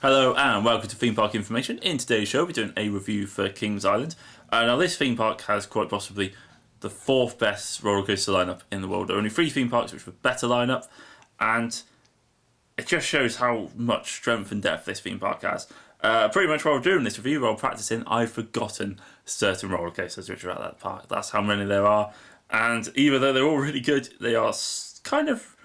Hello and welcome to Theme Park Information. In today's show we're doing a review for Kings Island. Now this theme park has quite possibly the fourth best roller coaster lineup in the world. There are only 3 theme parks which have a better lineup, and it just shows how much strength and depth this theme park has. Pretty much while doing this review, while practicing, I've forgotten certain roller coasters which are at that park. That's how many there are, and even though they're all really good, they are kind of,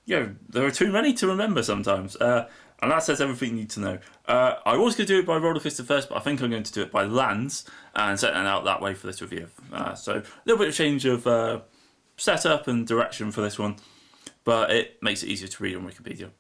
there are too many to remember sometimes. And that says everything you need to know. I was going to do it by roller coaster first, but I think I'm going to do it by lands and set it out that way for this review. So a little bit of change of setup and direction for this one, but it makes it easier to read on Wikipedia.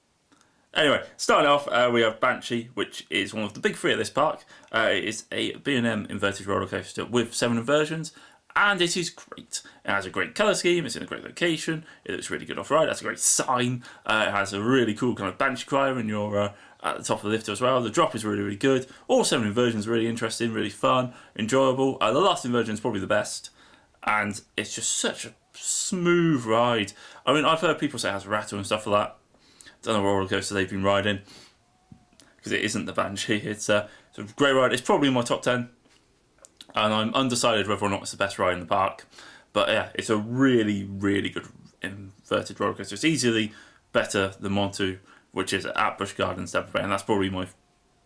Anyway, starting off, we have Banshee, which is one of the big 3 at this park. It is a B&M inverted roller coaster with 7 inversions, and it is great. It has a great colour scheme, it's in a great location, it looks really good off-ride, it has a great sign, it has a really cool kind of Banshee crier when you're at the top of the lift as well. The drop is really, really good. All 7 inversions are really interesting, really fun, enjoyable. The last inversion is probably the best, and it's just such a smooth ride. I mean, I've heard people say it has a rattle and stuff like that. Don't know what roller coaster they've been riding, because it isn't the Banshee. It's a great ride. It's probably in my top 10. And I'm undecided whether or not it's the best ride in the park. But yeah, it's a really, really good inverted roller coaster. It's easily better than Montu, which is at Busch Gardens, Tampa Bay, and that's probably my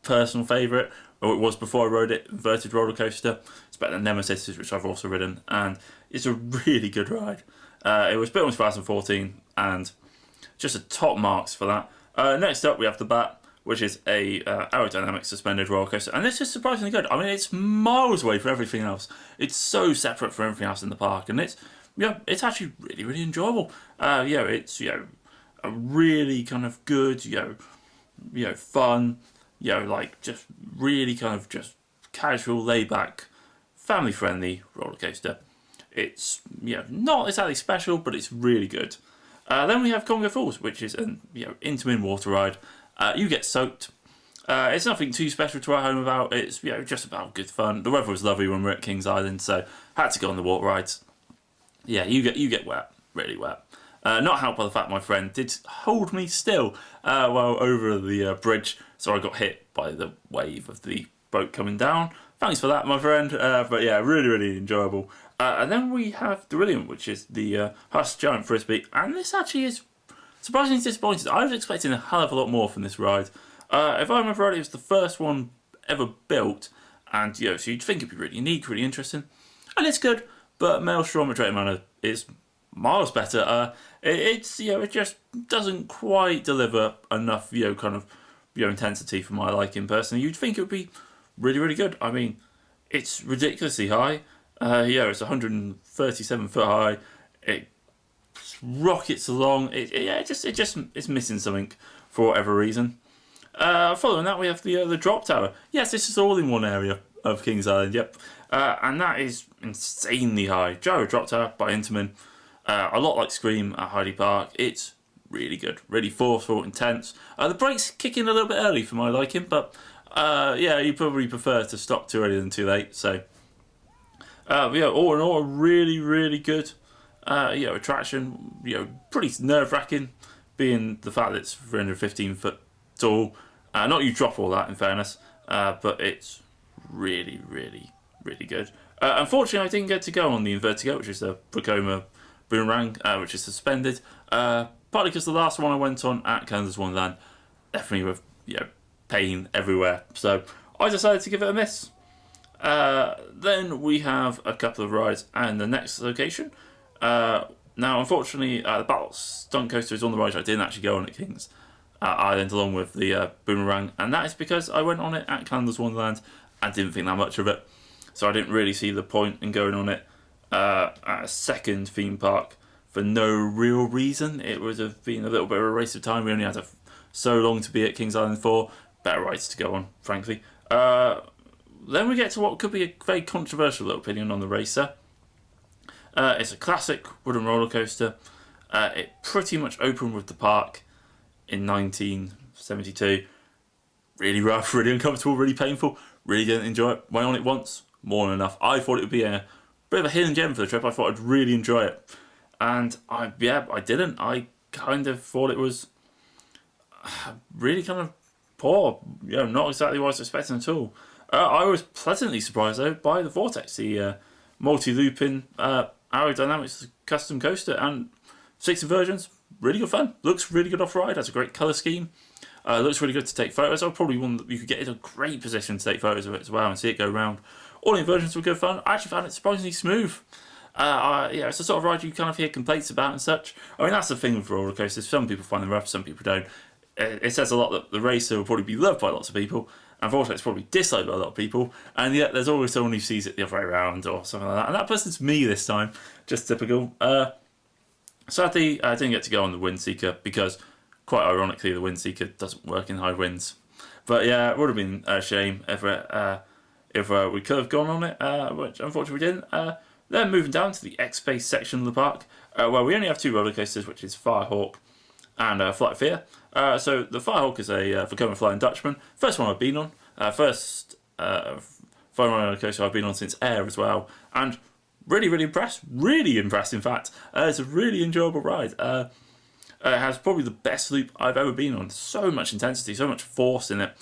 personal favourite, or it was before I rode it, inverted roller coaster. It's better than Nemesis, which I've also ridden, and it's a really good ride. It was built in 2014, and just a top marks for that. Next up, we have the Bat, which is a aerodynamic suspended roller coaster, and this is surprisingly good. I mean, it's miles away from everything else. It's so separate from everything else in the park, and it's actually really, really enjoyable. It's a really kind of good, fun, like just really kind of just casual, laid back, family friendly roller coaster. It's not exactly special, but it's really good. Then we have Congo Falls, which is an Intamin water ride. You get soaked. It's nothing too special to write home about. It's just about good fun. The weather was lovely when we were at Kings Island, so had to go on the water rides. Yeah, you get wet, really wet. Not helped by the fact my friend did hold me still while over the bridge, so I got hit by the wave of the boat coming down. Thanks for that, my friend. But yeah, really, really enjoyable. And then we have Darillium, which is the Husk Giant Frisbee, and this actually is surprisingly disappointed. I was expecting a hell of a lot more from this ride. If I remember right, it was the first one ever built, and so you'd think it'd be really unique, really interesting, and it's good. But Maelstrom at Drayton Manor is miles better. It just doesn't quite deliver enough intensity for my liking personally. You'd think it would be really, really good. I mean, it's ridiculously high. It's 137 foot high. It rockets along. It's missing something for whatever reason. Following that, we have the drop tower. Yes, this is all in one area of Kings Island. Yep, and that is insanely high. Gyro drop tower by Intamin. A lot like Scream at Heidi Park. It's really good, really forceful, intense. The brakes kick in a little bit early for my liking, but you probably prefer to stop too early than too late. So, all in all, a really, really good attraction. Pretty nerve-wracking, being the fact that it's 315 foot tall. Not you drop all that, in fairness, but it's really, really, really good. Unfortunately, I didn't get to go on the Invertigo, which is the Vekoma Boomerang, which is suspended. Partly because the last one I went on at Canada's Wonderland, definitely with pain everywhere. So I decided to give it a miss. Then we have a couple of rides and the next location. Now, unfortunately, the Battle Stunt Coaster is on the ride I didn't actually go on at Kings Island, along with the Boomerang, and that is because I went on it at Canada's Wonderland and didn't think that much of it, so I didn't really see the point in going on it at a second theme park for no real reason. It would have been a little bit of a waste of time. We only had so long to be at Kings Island for. Better rides to go on, frankly. Then we get to what could be a very controversial opinion on the Racer. It's a classic wooden roller coaster. It pretty much opened with the park in 1972. Really rough, really uncomfortable, really painful. Really didn't enjoy it. Went on it once, more than enough. I thought it would be a bit of a hidden gem for the trip. I thought I'd really enjoy it. And I didn't. I kind of thought it was really kind of poor. Not exactly what I was expecting at all. I was pleasantly surprised though by the Vortex, the multi-looping aerodynamics custom coaster, and 6 inversions. Really good fun. Looks really good off ride. Has a great colour scheme. Looks really good to take photos. I probably one that you could get in a great position to take photos of it as well and see it go round. All the inversions were good fun. I actually found it surprisingly smooth. It's the sort of ride you kind of hear complaints about and such. I mean, that's the thing with roller coasters. Some people find them rough, some people don't. It says a lot that the racer will probably be loved by lots of people, and Vortex probably disliked by a lot of people, and yet there's always someone who sees it the other way around or something like that. And that person's me this time. Just typical. Sadly, I didn't get to go on the Windseeker because, quite ironically, the Windseeker doesn't work in high winds. But yeah, it would have been a shame if we could have gone on it, which unfortunately we didn't. Then moving down to the X-Space section of the park, where we only have 2 roller coasters, which is Firehawk and Flight of Fear. So the Firehawk is a Vekoma Flying Dutchman. First one I've been on. First roller coaster I've been on since Air as well. And really, really impressed. Really impressed, in fact. It's a really enjoyable ride. It has probably the best loop I've ever been on. So much intensity, so much force in it.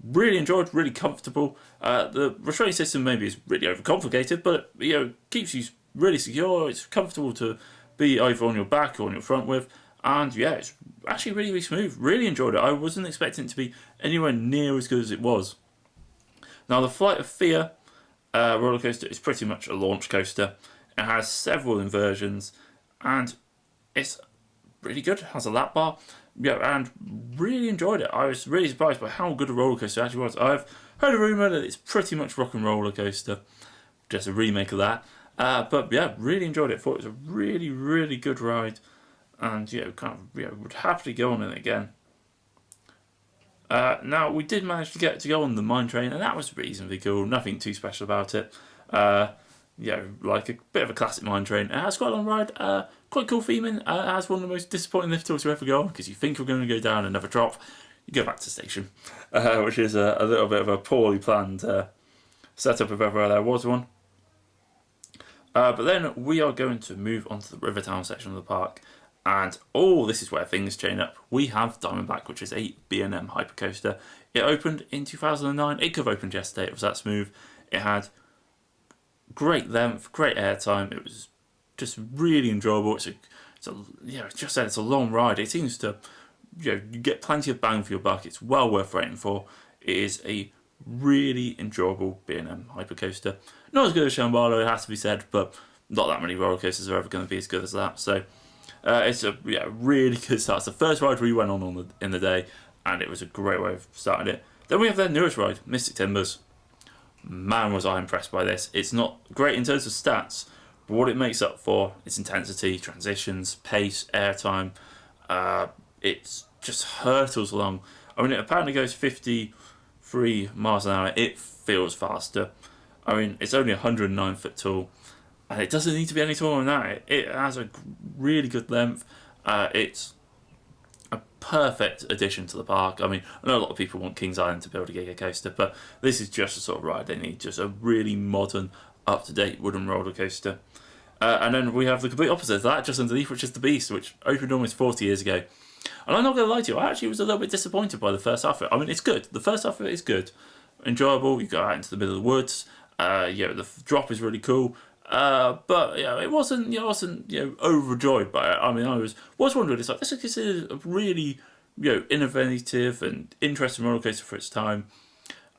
Really enjoyed, really comfortable. The restraining system maybe is really overcomplicated, but keeps you really secure. It's comfortable to be either on your back or on your front with. And yeah, it's actually really, really smooth. Really enjoyed it. I wasn't expecting it to be anywhere near as good as it was. Now, the Flight of Fear roller coaster is pretty much a launch coaster. It has several inversions, and it's really good. It has a lap bar. Yeah, and really enjoyed it. I was really surprised by how good a roller coaster it actually was. I've heard a rumour that it's pretty much Rock and Roller Coaster, just a remake of that. But yeah, really enjoyed it. Thought it was a really, really good ride. And would happily go on it again. Now we did manage to get to go on the mine train, and that was reasonably cool. Nothing too special about it. Like a bit of a classic mine train. It has quite a long ride. Quite cool theming. It has one of the most disappointing lift tours you ever go on, because you think you're going to go down and never drop. You go back to the station, which is a little bit of a poorly planned setup if ever there was one. But then we are going to move on to the Rivertown section of the park. And this is where things chain up. We have Diamondback, which is a B&M hypercoaster. It opened in 2009. It could have opened yesterday. It was that smooth. It had great length, great airtime. It was just really enjoyable. It's a long ride. It seems to, you get plenty of bang for your buck. It's well worth waiting for. It is a really enjoyable B&M hypercoaster. Not as good as Shambhala, it has to be said, but not that many roller coasters are ever going to be as good as that. So. It's a really good start. It's the first ride we went on in the day, and it was a great way of starting it. Then we have their newest ride, Mystic Timbers. Man, was I impressed by this. It's not great in terms of stats, but what it makes up for, its intensity, transitions, pace, airtime, it just hurtles along. I mean, it apparently goes 53 miles an hour. It feels faster. I mean, it's only 109 foot tall. And it doesn't need to be any taller than that. It has a really good length. It's a perfect addition to the park. I mean, I know a lot of people want Kings Island to build a Giga coaster, but this is just the sort of ride they need. Just a really modern, up-to-date wooden roller coaster. And then we have the complete opposite of that, just underneath, which is the Beast, which opened almost 40 years ago. And I'm not going to lie to you, I actually was a little bit disappointed by the first half of it. I mean, it's good. The first half of it is good. Enjoyable. You go out into the middle of the woods. The drop is really cool. But it wasn't overjoyed by it. I mean, I was wondering, it's like, this is considered a really innovative and interesting roller coaster for its time.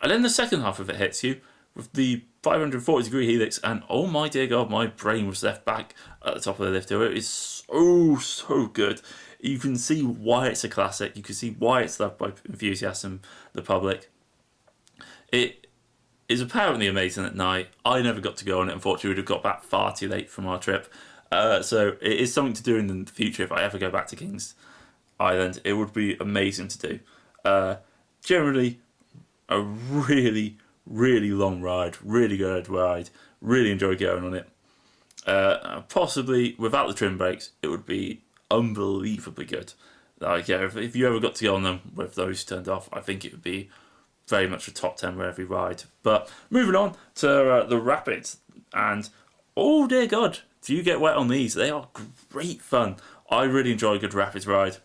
And then the second half of it hits you with the 540-degree helix, and oh my dear God, my brain was left back at the top of the lift hill. It is so good. You can see why it's a classic. You can see why it's loved by enthusiasts and the public. It is apparently amazing at night. I never got to go on it, unfortunately. We'd have got back far too late from our trip. So it is something to do in the future. If I ever go back to Kings Island, it would be amazing to do. Generally, a really, really long ride. Really good ride. Really enjoy going on it. Possibly, without the trim brakes, it would be unbelievably good. If you ever got to go on them with those turned off, I think it would be very much a top 10 for every ride. But moving on to the Rapids, and oh dear God, do you get wet on these? They are great fun. I really enjoy a good Rapids ride,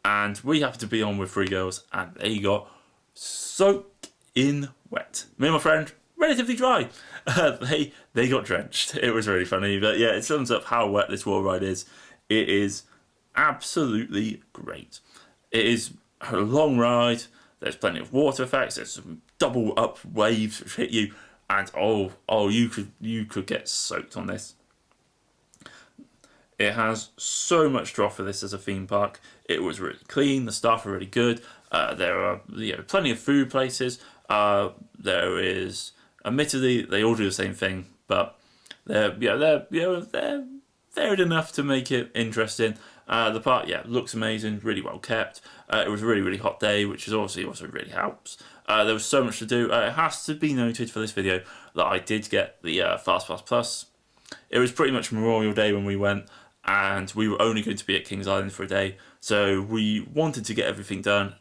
and we happened to be on with 3 girls, and they got soak in wet. Me and my friend, relatively dry. They got drenched. It was really funny, but yeah, it sums up how wet this water ride is. It is absolutely great. It is a long ride. There's plenty of water effects. There's some double up waves which hit you, and you could get soaked on this. It has so much to offer this as a theme park. It was really clean. The staff are really good. There are plenty of food places. There is, admittedly, they all do the same thing, but they're varied enough to make it interesting. The park, looks amazing, really well kept. It was a really, really hot day, which is obviously also really helps. There was so much to do. It has to be noted for this video that I did get the Fast Pass Plus. It was pretty much Memorial Day when we went, and we were only going to be at Kings Island for a day, so we wanted to get everything done,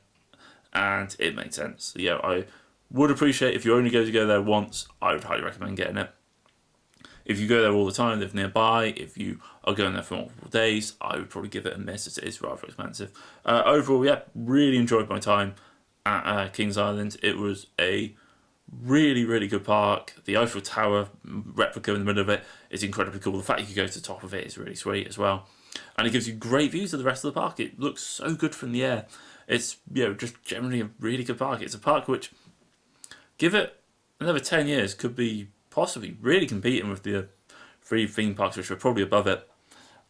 and it made sense. I would appreciate if you only go to go there once. I would highly recommend getting it. If you go there all the time, live nearby, if you are going there for multiple days, I would probably give it a miss, as it is rather expensive. Overall, really enjoyed my time at Kings Island. It was a really, really good park. The Eiffel Tower replica in the middle of it is incredibly cool. The fact you can go to the top of it is really sweet as well. And it gives you great views of the rest of the park. It looks so good from the air. It's just generally a really good park. It's a park which, give it another 10 years, could be possibly really competing with the free theme parks which are probably above it.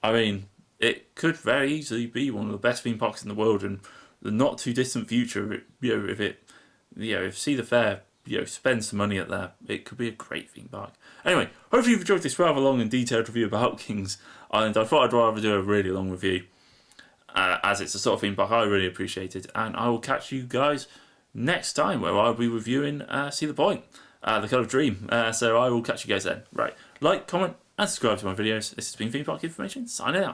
I mean, it could very easily be one of the best theme parks in the world in the not too distant future. If Cedar Fair spend some money at there, it could be a great theme park. Anyway, hopefully you've enjoyed this rather long and detailed review about Kings Island. I thought I'd rather do a really long review, as it's a sort of theme park I really appreciated, and I will catch you guys next time where I'll be reviewing Cedar Point, The Colour of Dream. So I will catch you guys then. Right, like, comment, and subscribe to my videos. This has been Theme Park Information, signing out.